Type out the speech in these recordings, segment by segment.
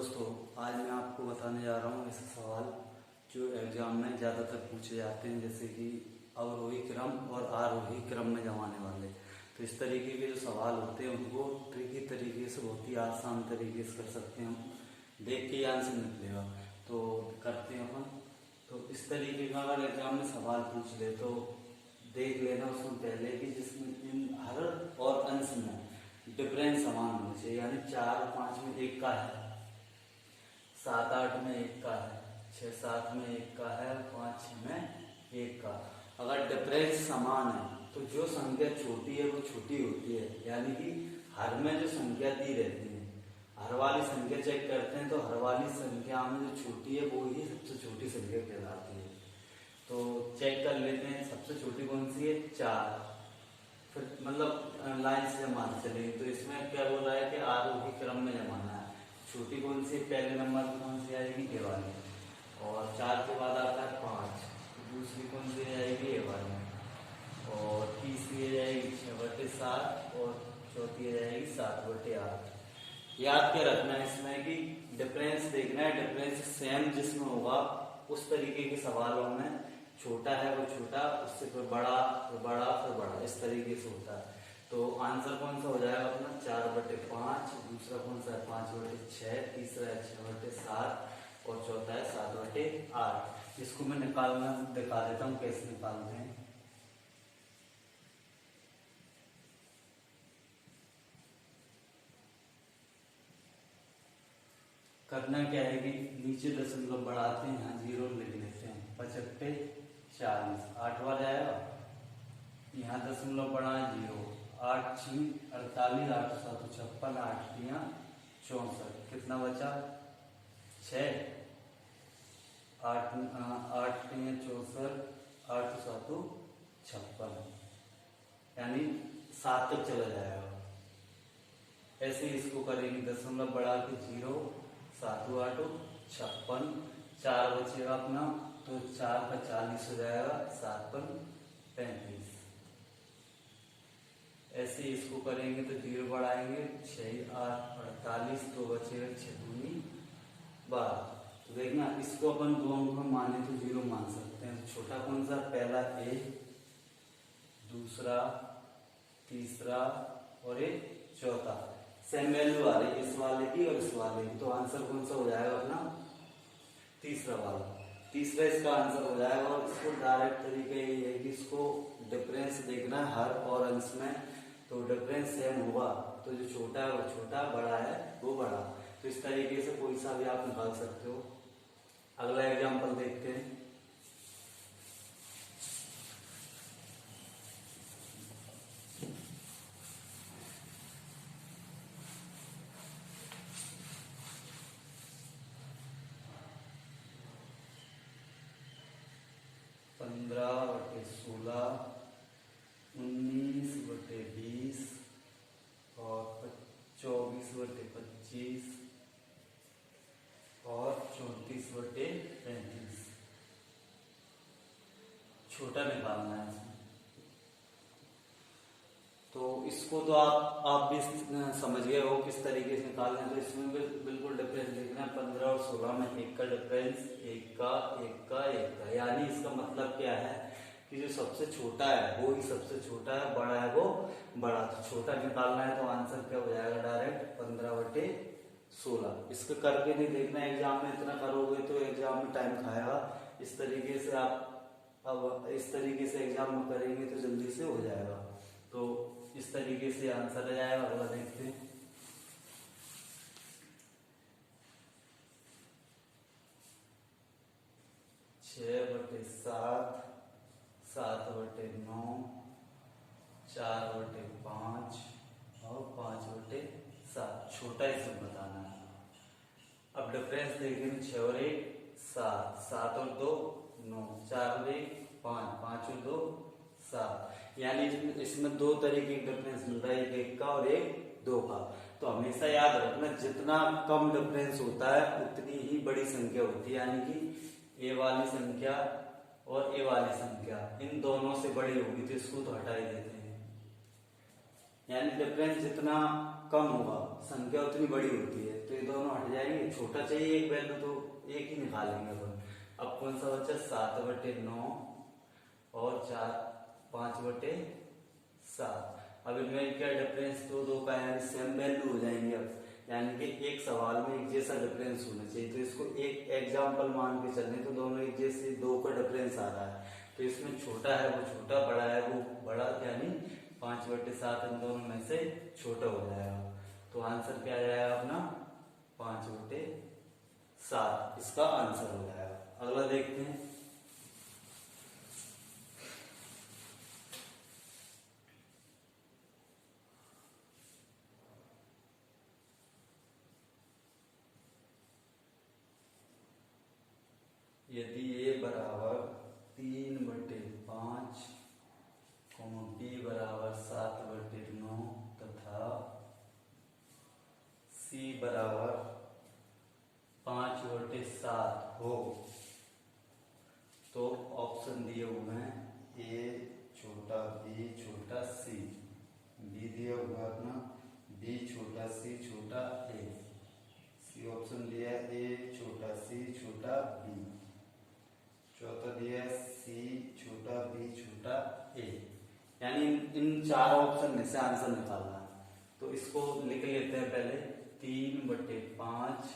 दोस्तों, आज मैं आपको बताने जा रहा हूँ ऐसे सवाल जो एग्जाम में ज़्यादातर पूछे जाते हैं, जैसे कि अवरोही क्रम और आरोही क्रम में जमाने वाले। तो इस तरीके के जो सवाल होते हैं उनको ट्रिकी तरीके से, बहुत ही आसान तरीके से कर सकते हैं हम, देख के आंसर निकलेगा। तो करते हैं अपन। तो इस तरीके का अगर एग्जाम में सवाल पूछ ले तो देख लेना उसमें पहले कि जिसमें इन हर और अंश में डिफरेंस समान होना चाहिए, यानी 4 और 5 में 1 का है, 7 8 में 1 का है, 6 7 में 1 का है, 5 6 में 1 का। अगर डिफरेंस समान है तो जो संख्या छोटी है वो छोटी होती है, यानी कि हर में जो संख्या दी रहती है, हर वाली संख्या चेक करते हैं तो हर वाली संख्या में जो छोटी है वो ही सबसे छोटी संख्या कहलाती है। तो चेक कर लेते हैं, सबसे छोटी कौन सी है? 4। फिर मतलब लाइन से जमाना चलेगी। तो इसमें क्या बोल रहा है कि आरोही क्रम में जमाना है। छोटी कौन सी? पहले नंबर में कौन सी आएगी? ए वाली। और 4 के बाद आता है 5, दूसरी कौन सी आएगी? ए वाली। और तीसरी आ जाएगी 6/7 और चौथी आ जाएगी 7/8। याद क्या रखना है इसमें कि डिफरेंस देखना है, डिफरेंस सेम जिसमें होगा उस तरीके के सवालों में छोटा है वो छोटा, उससे फिर बड़ा, फिर बड़ा, फिर बड़ा, इस तरीके से होता है। तो आंसर कौन सा हो जाएगा अपना? 4/5, दूसरा कौन सा है? 5/6, तीसरा है 6/7 और चौथा है 7/8। इसको मैं निकालना दिखा देता हूँ कैसे निकालते हैं। करना क्या है कि नीचे दशमलव बढ़ाते हैं, यहाँ 0 लिख लेते हैं। 5 40, 8वां जाएगा, यहाँ दशमलव बढ़ाए 0, 8 6 48, 8 7 56, 8 3 64, कितना बचा? 6, 8 8 3 64, 8 7 56, यानी 7 तक चला जाएगा। ऐसे ही इसको करेंगे, दशमलव बढ़ा के 0, 7 8 56, 4 बचेगा अपना, तो 4 का 40 हो जाएगा, 7 पर 35। ऐसे ही इसको करेंगे तो 0 बढ़ाएंगे, 6 8 48, तो बचेगा 6 दूनी 12। तो देखना इसको अपन दोनों को माने तो 0 मान सकते हैं। तो छोटा कौन सा? पहला ए, दूसरा, तीसरा और एक चौथा। सेम वैल्यू आ रही है इस वाले की और इस वाले की, तो आंसर कौन सा हो जाएगा अपना? तीसरा वाला। तीसरा इसका आंसर हो जाएगा। और इसको डायरेक्ट तरीके ये है कि इसको डिफरेंस देखना है हर और अंश में, तो डिफरेंस सेम होगा तो जो छोटा है वो छोटा, बड़ा है वो बड़ा। तो इस तरीके से कोई सा भी आप निकाल सकते हो। अगला एग्जाम्पल देखते हैं। पंद्रह बटे 16, 19/20 और 24/25 और 34/35। छोटा निकालना है इसमें। तो इसको तो आप भी समझ गए हो किस तरीके से निकालना है। तो इसमें बिल्कुल डिफरेंस देखना है। 15 और 16 में 1 का डिफरेंस, 1 का 1 का 1 का, यानी इसका मतलब क्या है कि जो सबसे छोटा है वो ही सबसे छोटा है, बड़ा है वो बड़ा। तो छोटा निकालना है तो आंसर क्या हो जाएगा? डायरेक्ट 15/16। इसको करके नहीं देखना एग्जाम में, इतना करोगे तो एग्जाम में टाइम खाएगा। इस तरीके से आप अब इस तरीके से एग्जाम में करेंगे तो जल्दी से हो जाएगा। तो इस तरीके से आंसर आ जाएगा। अगला देखते हैं। छह बटे 7, 7/9, 4/5 और 5/7। छोटा ही सब बताना है। अब डिफरेंस देखेंगे, 6 और 1 7, 7 और 2 9, 4 और 1 5, 5 और 2 7। यानी इसमें 2 तरीके का डिफरेंस मिल रहा है, एक 1 का और एक 2 का। तो हमेशा याद रखना, जितना कम डिफरेंस होता है उतनी ही बड़ी संख्या होती है, यानी कि ए वाली संख्या और ए वाली संख्या इन दोनों से बड़ी होगी, तो इसको तो हटा ही देते हैं। यानी डिफरेंस जितना कम होगा संख्या उतनी बड़ी होती है, तो ये दोनों हट जाएंगे। छोटा चाहिए एक वैल्यू तो एक ही निकालेंगे अपन। अब कौन सा बचा 7/9 और 5/7। अब इनमें क्या डिफरेंस, तो दो का यानी सेम वैल्यू हो जाएंगे। अब यानी कि एक सवाल में एक जैसा डिफरेंस होना चाहिए, तो इसको एक एग्जाम्पल मान के चलने तो दोनों एक जैसे, दो का डिफरेंस आ रहा है, तो इसमें छोटा है वो छोटा, बड़ा है वो बड़ा, यानी 5/7 इन दोनों में से छोटा हो जाएगा। तो आंसर क्या आ जाएगा अपना 5/7, इसका आंसर हो जाएगा। अगला देखते हैं। यदि a बराबर 3/5, b बराबर 7/9 तथा c बराबर 5/7 हो, तो ऑप्शन दिए हुए हैं a छोटा b छोटा c, b दिया हुआ है अपना b छोटा c छोटा a, c ऑप्शन दिया है a छोटा c छोटा b, चौथा दिया है सी छोटा बी छोटा ए। यानी इन चार ऑप्शन में से आंसर निकालना है। तो इसको लिख लेते हैं पहले 3/5,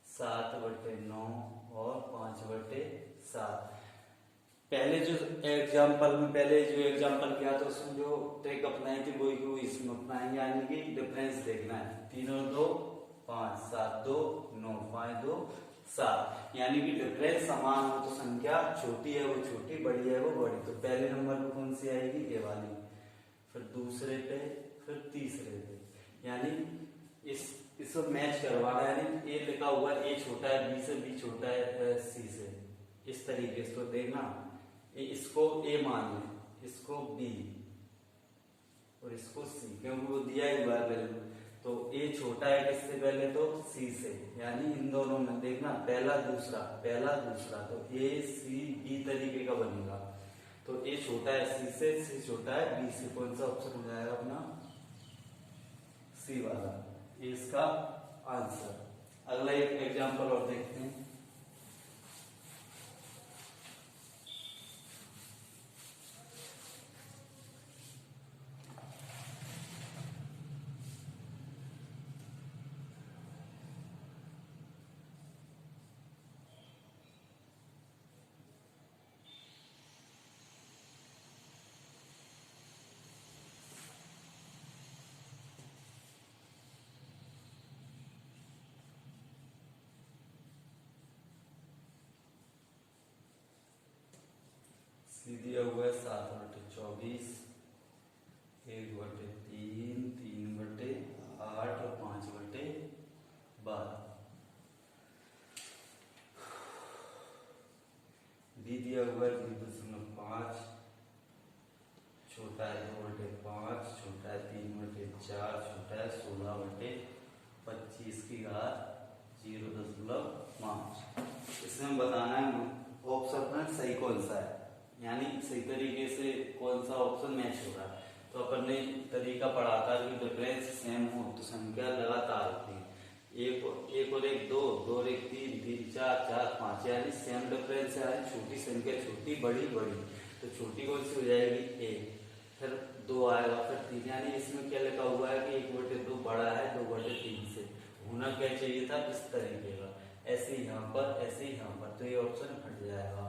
7/9 और 5/7। पहले जो एग्जाम्पल किया था उसमें जो ट्रिक अपनाई थी वही को इसमें अपनाएंगे, यानी कि डिफरेंस देखना है। 3 और 2 5, 7 2 9, 5 2 7, यानी कि डिफरेंस समान हो तो संख्या छोटी है वो छोटी, बड़ी है वो बड़ी। तो पहले नंबर पे कौन सी आएगी, ए वाली, फिर दूसरे पे, फिर तीसरे पे, यानी इसको मैच करवाना, यानी ए लिखा हुआ है ए छोटा है बी से, बी छोटा है सी से, इस तरीके से देखना। इसको ए मान लें, इसको बी और इसको सी, क्योंकि वो दिया ही हुआ है वैल्यू। तो ए छोटा है किससे, पहले तो सी से, यानी इन दोनों में देखना पहला दूसरा, तो ए सी बी तरीके का बनेगा। तो ए छोटा है सी से, सी छोटा है बी से, कौन सा ऑप्शन हो जाएगा अपना सी वाला, ये इसका आंसर। अगला एक एग्जांपल और देखते हैं। सी दिया हुआ है 7/24, 1/3, 3/8 और 5/12। बी दिया हुआ है 2.5, छोटा है 2/5, छोटा है 3/4, छोटा है 16/25 की घात 0.5। इसमें बताना है ऑप्शन में सही कौन सा है, यानी सही तरीके से कौन सा ऑप्शन मैच हो रहा है। तो अपन ने तरीका पढ़ा था कि डिफरेंस सेम हो तो संख्या लगातार होती है, एक और एक 2, 2 और 1 3, 3 4, 4 5, यानी सेम डिफरेंस है। छोटी संख्या छोटी, बड़ी बड़ी, तो छोटी कौन सी हो जाएगी ए, फिर 2 आएगा, फिर 3, यानी इसमें क्या लिखा हुआ है कि 1/2 बड़ा है 2/3 से, होना क्या चाहिए था इस तरीके का, ऐसे ही यहाँ पर, ऐसे ही यहाँ पर, तो ये ऑप्शन हट जाएगा।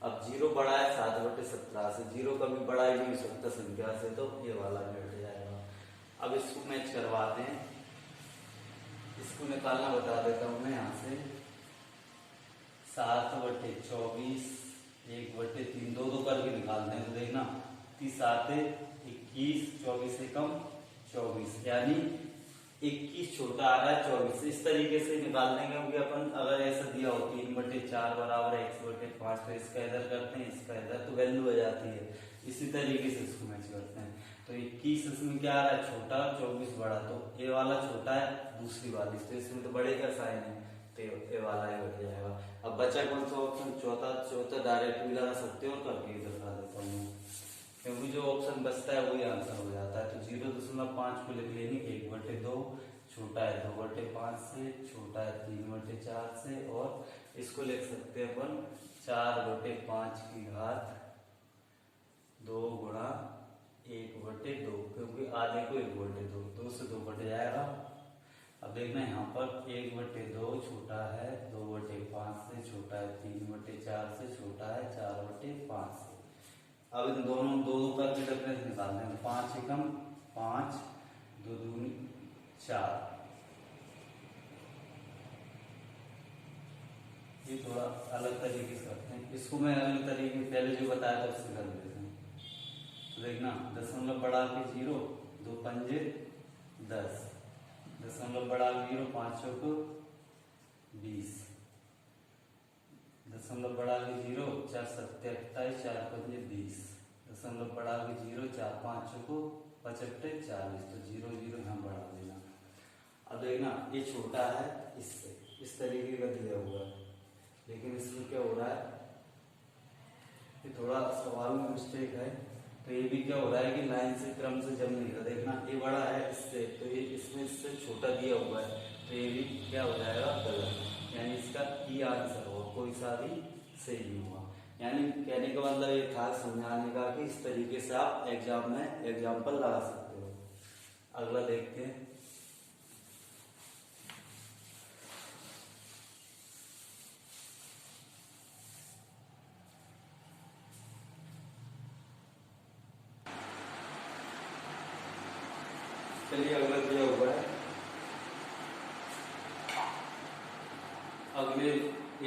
अब 0 बड़ा है 7/17 से, 0 कभी बड़ा ही नहीं हो सकता संख्या से, तो ये वाला भी हट जाएगा। अब इसको मैच करवाते हैं, इसको निकालना बता देता हूं मैं यहाँ से। 7/24, 1/3, 2 करके निकालते हैं तो देखना 30 7 21, 24 से कम 24, यानी 21 छोटा आ रहा है 24 से। इस तरीके से निकाल देंगे, क्योंकि अपन अगर ऐसा दिया हो 3/4 बराबर x/5, तो इसका इधर करते हैं, इसका इधर, तो वैल्यू आ जाती है। इसी तरीके से इसको मैच करते हैं। तो 21 इसमें क्या आ रहा है छोटा, 24 बड़ा, तो ए वाला छोटा है दूसरी वाली, तो इसमें तो बड़े का साइन है, तो ए वाला ही बढ़ जाएगा। अब बचा कौन सा ऑप्शन, चौथा डायरेक्ट भी लगा सकते हो, करके इधर लगा देता हूँ। क्योंकि जो ऑप्शन बचता है वही आंसर हो जाता है। तो 0.5 को लिख लेंगे 1/2, छोटा है 2/5 से, छोटा है 3/4 से, और इसको लिख सकते हैं अपन 4/5 की घात 2 गुणा 1/2, क्योंकि आधे को 1/2, 2 से 2 कट जाएगा। अब देखना यहाँ पर 1/2 छोटा है 2/5 से, छोटा है 3/4 से, छोटा है 4/5 से। अब इन दोनों दो का डिफरेंस निकालते हैं। 5 एकम 5, 2 दूनी 4। ये थोड़ा अलग तरीके से करते हैं, इसको मैं अलग तरीके पहले जो बताया था उससे कर देते हैं। तो देखना दशमलव बढ़ा के 0, 2 पंजे 10, दशमलव बढ़ा के 0, 5 चौको 20, दशमलव बढ़ा के 0, 4 सत्ते 28, 4 पंजे 20, दशमलव बढ़ा के 0, 4 5 चौको 55, 40, तो 0 0 यहाँ बढ़ा देना। अब देखना ये छोटा है इससे, इस तरीके का दिया हुआ है, लेकिन इसमें क्या हो रहा है कि थोड़ा सवाल में मिस्टेक है। तो ये भी क्या हो रहा है कि लाइन से क्रम से जम नहीं रहा। देखना ये बड़ा है इससे, तो ये इसमें इससे छोटा दिया हुआ है, तो ये भी क्या हो जाएगा गलत, यानी इसका ई आंसर होगा, कोई सा भी सही नहीं हुआ। यानी कहने का मतलब ये था समझाने का कि इस तरीके से आप एग्जाम में एग्जाम्पल लगा सकते हो। अगला देखते हैं। चलिए अगला दिया हुआ है, अगले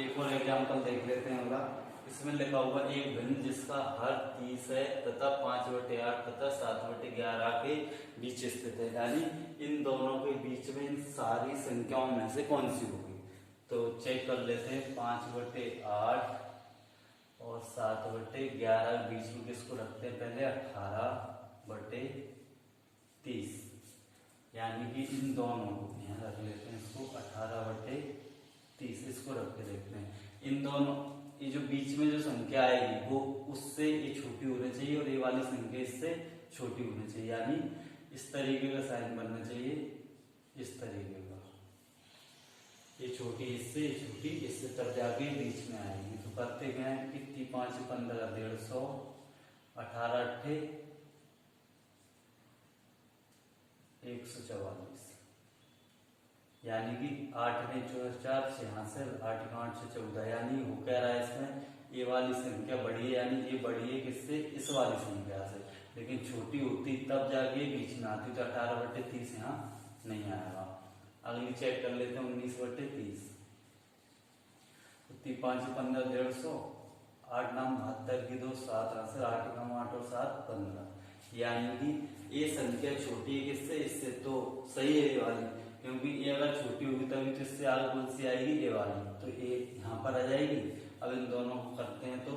एक और एग्जाम्पल देख लेते हैं। अगला इसमें लिखा हुआ एक भिन्न जिसका हर 30 है तथा 5/8 तथा 7/11 के बीच स्थित है, यानी इन दोनों के बीच में इन सारी संख्याओं में से कौन सी होगी। तो चेक कर लेते हैं। 5/8 और 7/11 के बीच में किसको रखते हैं, पहले 18/30, यानी कि इन दोनों को यहाँ रख लेते हैं, इसको 18/30 इसको रख के देखते हैं। इन दोनों ये जो बीच में जो संख्या आएगी वो उससे ये छोटी होनी चाहिए और ये वाली संख्या इससे छोटी होनी चाहिए, यानी इस तरीके का साइन बनना चाहिए, इस तरीके का, ये छोटी इससे, ये छोटी इससे, तब जाके बीच में आएगी। तो करते क्या है, कितनी 5 15 150, 18 8 144, यानी कि 8 में 4 यहाँ से 8 का 8 से 14, यानी हो कह रहा है इसमें ये वाली संख्या बड़ी है, यानी ये बड़ी है किससे, इस वाली संख्या से, लेकिन छोटी होती तब जाके बीच में आती, तो 18/30 यहाँ नहीं आएगा। अगली चेक कर लेते हैं 19/30, 5 15 150, 8 नाम 72 की 2 7 से 8 कम 8 और 7 15, यानी कि ये संख्या छोटी है किससे, इससे, तो सही है ये वाली, क्योंकि ये अगर छोटी होगी तभी तो इससे आगे कौन सी आएगी, ये वाली, तो ये यहाँ पर आ जाएगी। अब इन दोनों को करते हैं तो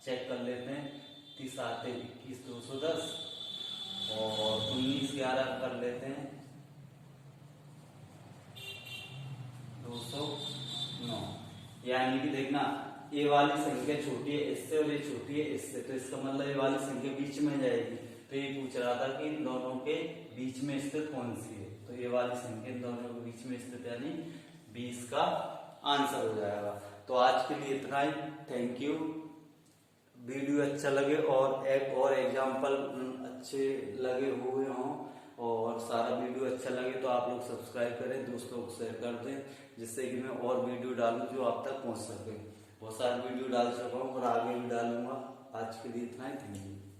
चेक कर लेते हैं। 30 7 21 210 और 19 11 कर लेते हैं 209, यानी कि देखना ये वाली संख्या छोटी है इससे और ये छोटी है इससे, तो इसका मतलब ये वाली संख्या बीच में जाएगी। तो ये पूछ रहा था कि इन दोनों के बीच में स्थित कौन सी है, तो ये वाली संख्या इन दोनों के बीच में स्थित, यानी 20 का आंसर हो जाएगा। तो आज के लिए इतना ही, थैंक यू। वीडियो अच्छा लगे और एक और एग्जाम्पल अच्छे लगे हुए हों और सारा वीडियो अच्छा लगे तो आप लोग सब्सक्राइब करें, दोस्तों को शेयर कर दें, जिससे कि मैं और वीडियो डालूं जो आप तक पहुंच सके। बहुत सारे वीडियो डाल चुका हूँ और आगे भी डालूंगा। आज के लिए इतना ही, थैंक यू।